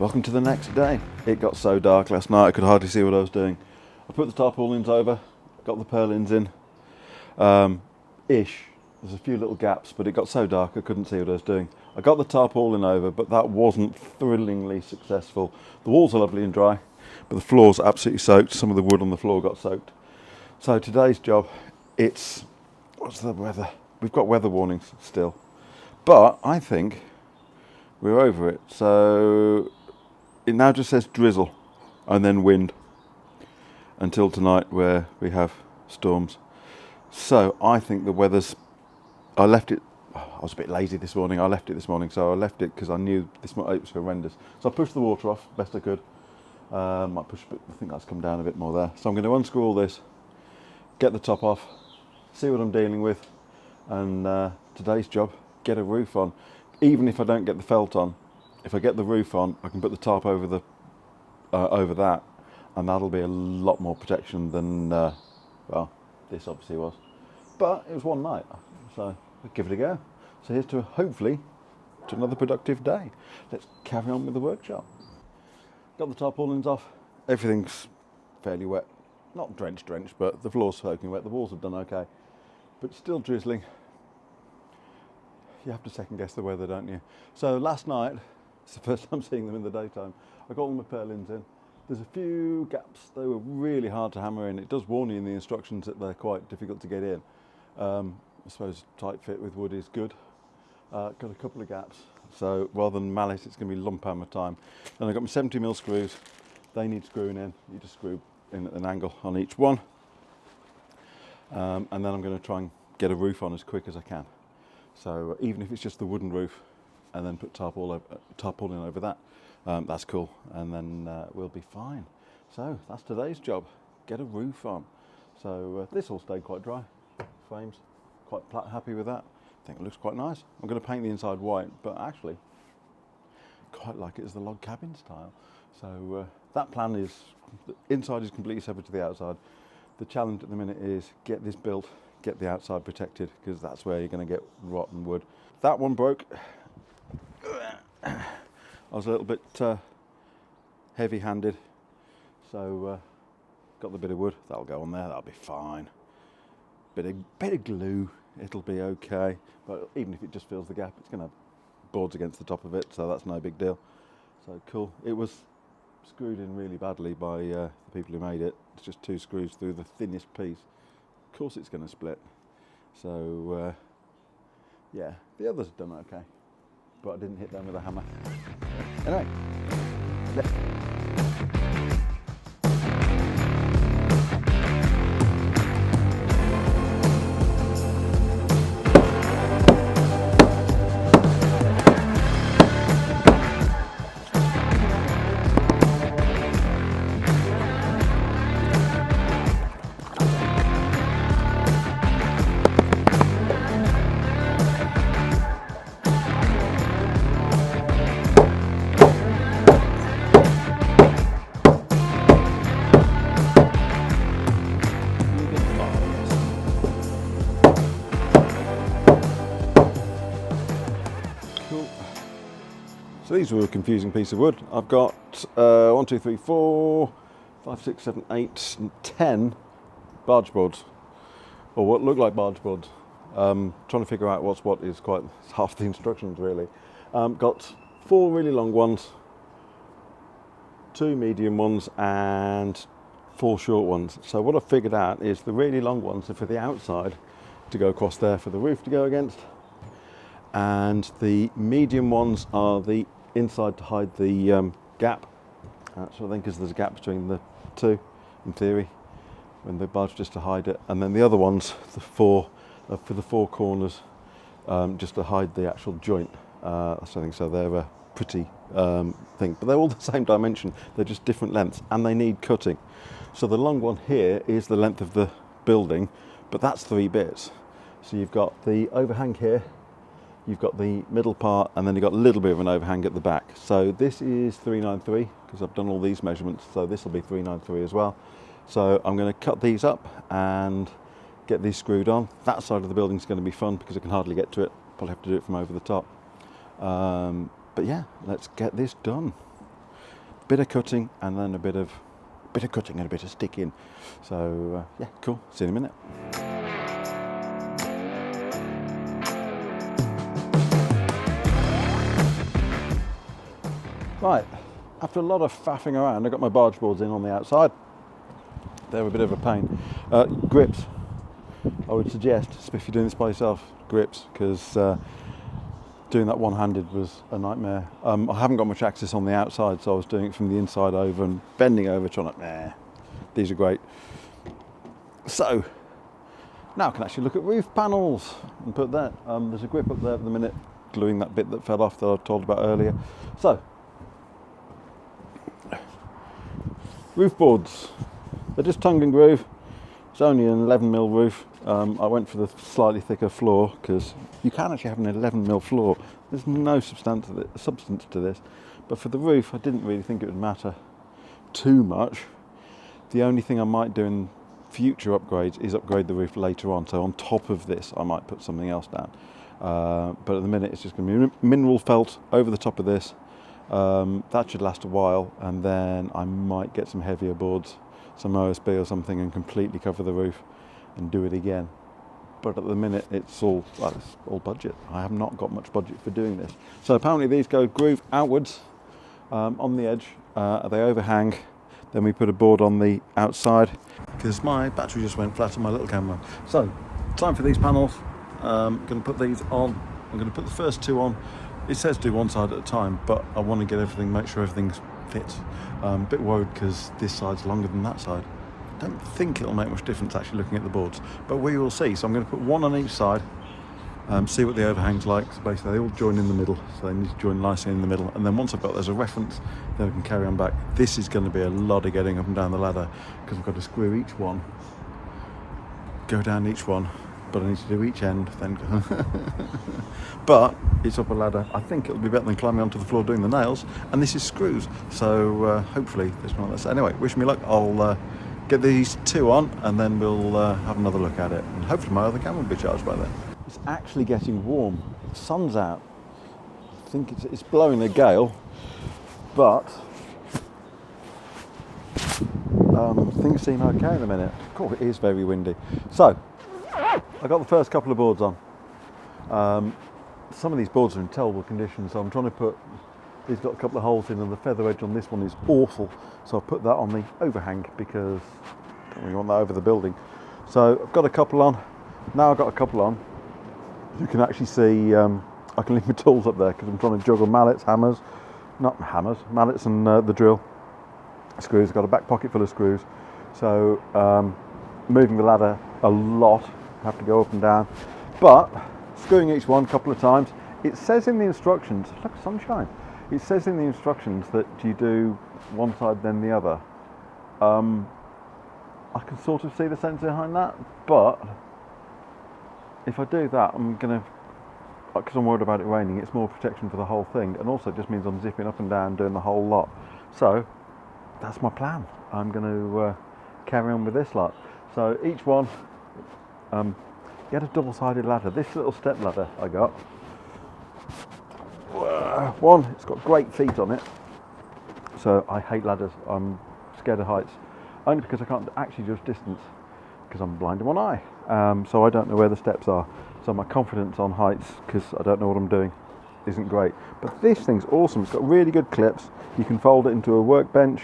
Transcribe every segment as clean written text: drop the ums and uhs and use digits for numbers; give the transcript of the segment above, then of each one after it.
Welcome to the next day. It got so dark last night I could hardly see what I was doing. I put the tarpaulins over, got the purlins in, ish. There's a few little gaps, but it got so dark I couldn't see what I was doing. I got the tarpaulin over, but that wasn't thrillingly successful. The walls are lovely and dry, but the floor's absolutely soaked. Some of the wood on the floor got soaked. So today's job, what's the weather? We've got weather warnings still, but I think we're over it. So it now just says drizzle and then wind until tonight where we have storms. So I think the weather's, I was a bit lazy this morning. I left it this morning, so I left it because I knew it was horrendous. So I pushed the water off best I could. Might push a bit, I think that's come down a bit more there. So I'm going to unscrew all this, get the top off, see what I'm dealing with, and today's job, get a roof on. Even if I don't get the felt on, if I get the roof on, I can put the tarp over that, and that'll be a lot more protection than well, this obviously was. But it was one night, so we'll give it a go. So here's to hopefully to another productive day. Let's carry on with the workshop. Got the tarpaulins off. Everything's fairly wet, not drenched, but the floor's soaking wet. The walls have done okay, but still drizzling. You have to second guess the weather, don't you? So last night, it's the first time seeing them in the daytime, I got all my purlins in. There's a few gaps, they were really hard to hammer in. It does warn you in the instructions that they're quite difficult to get in. I suppose tight fit with wood is good. Got a couple of gaps, so rather than mallet, it's going to be lump hammer time. Then I've got my 70mm screws. They need screwing in. You just screw in at an angle on each one. And then I'm going to try and get a roof on as quick as I can. So even if it's just the wooden roof, and then put tarpaulin over that, that's cool, and then we'll be fine. So that's today's job, get a roof on. So this all stayed quite dry, frames, quite happy with that. I think it looks quite nice. I'm going to paint the inside white, but actually quite like it as the log cabin style. So that plan is, the inside is completely separate to the outside. The challenge at the minute is get this built, get the outside protected, because that's where you're going to get rotten wood. That one broke. I was a little bit heavy-handed, so got the bit of wood. That'll go on there. That'll be fine. Bit of glue. It'll be okay. But even if it just fills the gap, it's going to have boards against the top of it, so that's no big deal. So cool. It was screwed in really badly by the people who made it. It's just 2 screws through the thinnest piece. Of course it's going to split. So yeah, the others have done okay, but I didn't hit them with a hammer. Anyway, so these were a confusing piece of wood. I've got 1, 2, 3, 4, 5, 6, 7, 8, and 10 barge boards, or what look like barge boards. Trying to figure out what's what is quite half the instructions really. Got 4 really long ones, 2 medium ones, and 4 short ones. So what I've figured out is the really long ones are for the outside to go across there for the roof to go against, and the medium ones are the inside to hide the gap. So I think because there's a gap between the two, in theory, when the barge just to hide it. And then the other ones, the 4, are for the 4 corners, just to hide the actual joint. So I think so. They're a pretty thing, but they're all the same dimension. They're just different lengths, and they need cutting. So the long one here is the length of the building, but that's 3 bits. So you've got the overhang here, you've got the middle part, and then you've got a little bit of an overhang at the back. So this is 393, because I've done all these measurements, so this will be 393 as well. So I'm going to cut these up and get these screwed on. That side of the building is going to be fun because I can hardly get to it. Probably have to do it from over the top. But yeah, let's get this done. bit of cutting and then a bit of cutting and a bit of sticking. So yeah, cool. See you in a minute. Right, after a lot of faffing around, I got my barge boards in on the outside. They're a bit of a pain. Grips, I would suggest, if you're doing this by yourself, grips, because doing that one-handed was a nightmare. I haven't got much access on the outside, so I was doing it from the inside over and bending over, trying to, these are great. So, now I can actually look at roof panels and put that. There's a grip up there at the minute, gluing that bit that fell off that I told about earlier. So, roof boards. They're just tongue and groove. It's only an 11mm roof. I went for the slightly thicker floor because you can actually have an 11mm floor. There's no substance to this. But for the roof, I didn't really think it would matter too much. The only thing I might do in future upgrades is upgrade the roof later on. So on top of this, I might put something else down. But at the minute, it's just going to be mineral felt over the top of this. That should last a while, and then I might get some heavier boards, some OSB or something, and completely cover the roof and do it again. But at the minute it's all budget. I have not got much budget for doing this. So apparently these go groove outwards on the edge, they overhang, then we put a board on the outside because my battery just went flat on my little camera. So time for these panels. I'm going to put these on. I'm going to put the first two on. It says do one side at a time, but I want to get everything, make sure everything fits. A bit worried because this side's longer than that side. I don't think it'll make much difference actually looking at the boards, but we will see. So I'm going to put one on each side, see what the overhang's like. So basically they all join in the middle, so they need to join nicely in the middle. And then once I've got there's a reference, then I can carry on back. This is going to be a lot of getting up and down the ladder because I've got to screw each one, go down each one, but I need to do each end, then but it's up a ladder. I think it'll be better than climbing onto the floor doing the nails, and this is screws, so hopefully there's one that's... Anyway, wish me luck. I'll get these two on and then we'll have another look at it, and hopefully my other camera will be charged by then. It's actually getting warm. The sun's out. I think it's blowing a gale, but things seem okay in a minute. Of course, it is very windy. So I got the first couple of boards on. Some of these boards are in terrible condition, so I'm trying to put, these got a couple of holes in, and the feather edge on this one is awful, so I'll put that on the overhang because I don't really want that over the building. So I've got a couple on. Now I've got a couple on, you can actually see I can leave my tools up there because I'm trying to juggle mallets, mallets and the drill, screws. I've got a back pocket full of screws, so moving the ladder a lot, have to go up and down, but screwing each one a couple of times. It says in the instructions, look, sunshine, it says in the instructions that you do one side then the other. I can sort of see the sense behind that, but if I do that, I'm gonna, because I'm worried about it raining, it's more protection for the whole thing, and also it just means I'm zipping up and down doing the whole lot. So that's my plan. I'm going to carry on with this lot. So each one, you had a double-sided ladder. This little step ladder I got, one, it's got great feet on it. So I hate ladders. I'm scared of heights, only because I can't actually judge distance because I'm blind in one eye. So I don't know where the steps are. So my confidence on heights, because I don't know what I'm doing, isn't great. But this thing's awesome. It's got really good clips. You can fold it into a workbench.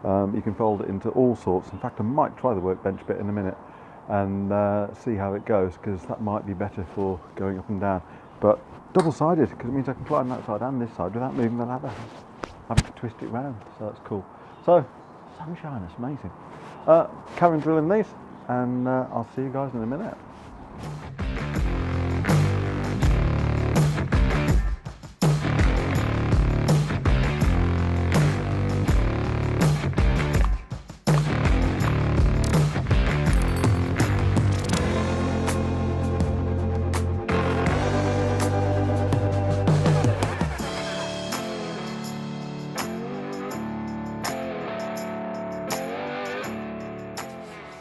You can fold it into all sorts. In fact, I might try the workbench bit in a minute and see how it goes, because that might be better for going up and down. But double-sided, because it means I can climb that side and this side without moving the ladder, having to twist it round. So that's cool. So sunshine, it's amazing. Carry on drilling these, and I'll see you guys in a minute.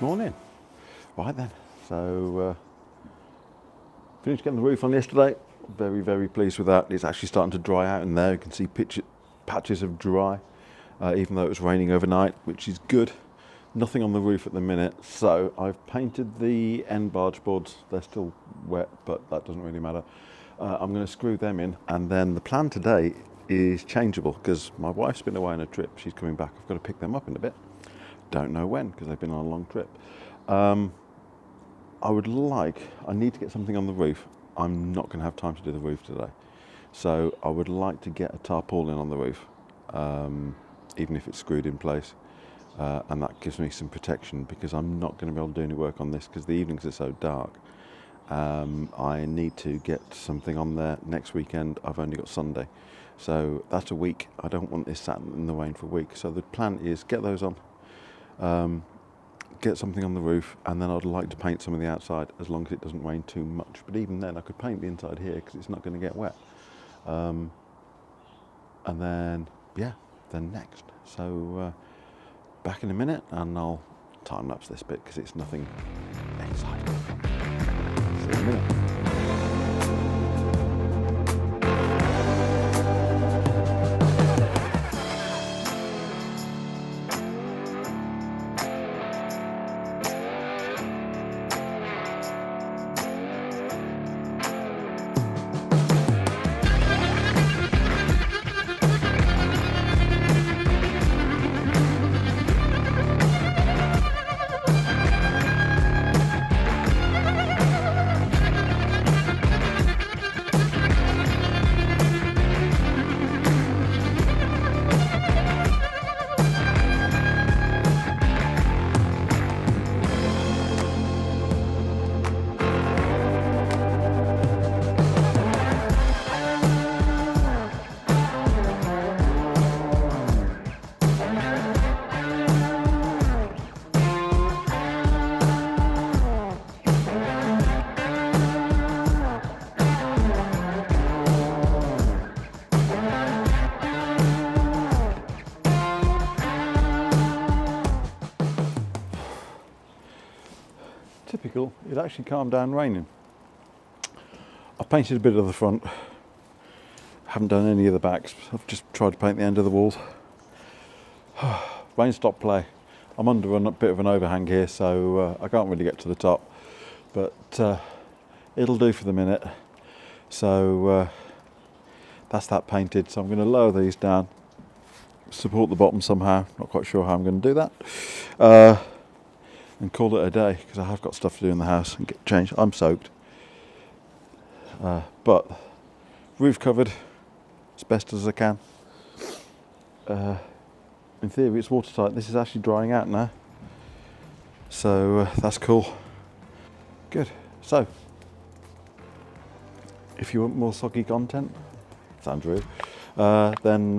Morning. Right then, so finished getting the roof on yesterday. Very, very pleased with that. It's actually starting to dry out in there. You can see patches of dry. even though it was raining overnight, which is good. Nothing on the roof at the minute, so I've painted the end barge boards. They're still wet, but that doesn't really matter. I'm going to screw them in, and then the plan today is changeable because my wife's been away on a trip. She's coming back. I've got to pick them up in a bit. Don't know when because they've been on a long trip. I need to get something on the roof. I'm not going to have time to do the roof today. So I would like to get a tarpaulin on the roof, even if it's screwed in place. And that gives me some protection because I'm not going to be able to do any work on this because the evenings are so dark. I need to get something on there next weekend. I've only got Sunday. So that's a week. I don't want this sat in the rain for a week. So the plan is get those on, get something on the roof, and then I'd like to paint some of the outside as long as it doesn't rain too much. But even then I could paint the inside here because it's not going to get wet. And then, yeah, then next. So back in a minute and I'll time lapse this bit because it's nothing exciting. See you in a minute. Typical, it actually calmed down raining. I've painted a bit of the front, haven't done any of the backs. I've just tried to paint the end of the walls. Rain stopped play. I'm under a bit of an overhang here, so I can't really get to the top, but it'll do for the minute. So that's that painted. So I'm going to lower these down, support the bottom somehow. Not quite sure how I'm going to do that. And call it a day because I have got stuff to do in the house and get changed. I'm soaked, but roof covered as best as I can. In theory it's watertight. This is actually drying out now, so that's cool. Good. So if you want more soggy content, sounds rude, then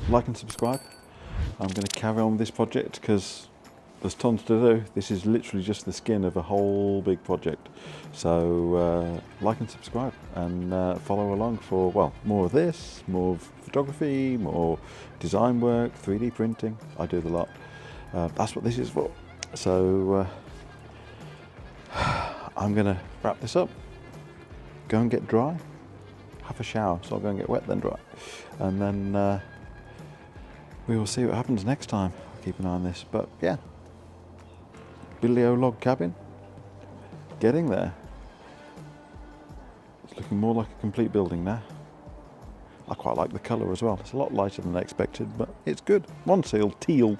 like and subscribe. I'm going to carry on with this project because there's tons to do. This is literally just the skin of a whole big project. So like and subscribe and follow along for, well, more of this, more of photography, more design work, 3D printing. I do the lot. That's what this is for. So I'm gonna wrap this up, go and get dry, have a shower, so I'll go and get wet then dry, and then we will see what happens next time. I'll keep an eye on this, but yeah. BillyOH log cabin, getting there. It's looking more like a complete building now. I quite like the colour as well. It's a lot lighter than I expected, but it's good. One seal, teal.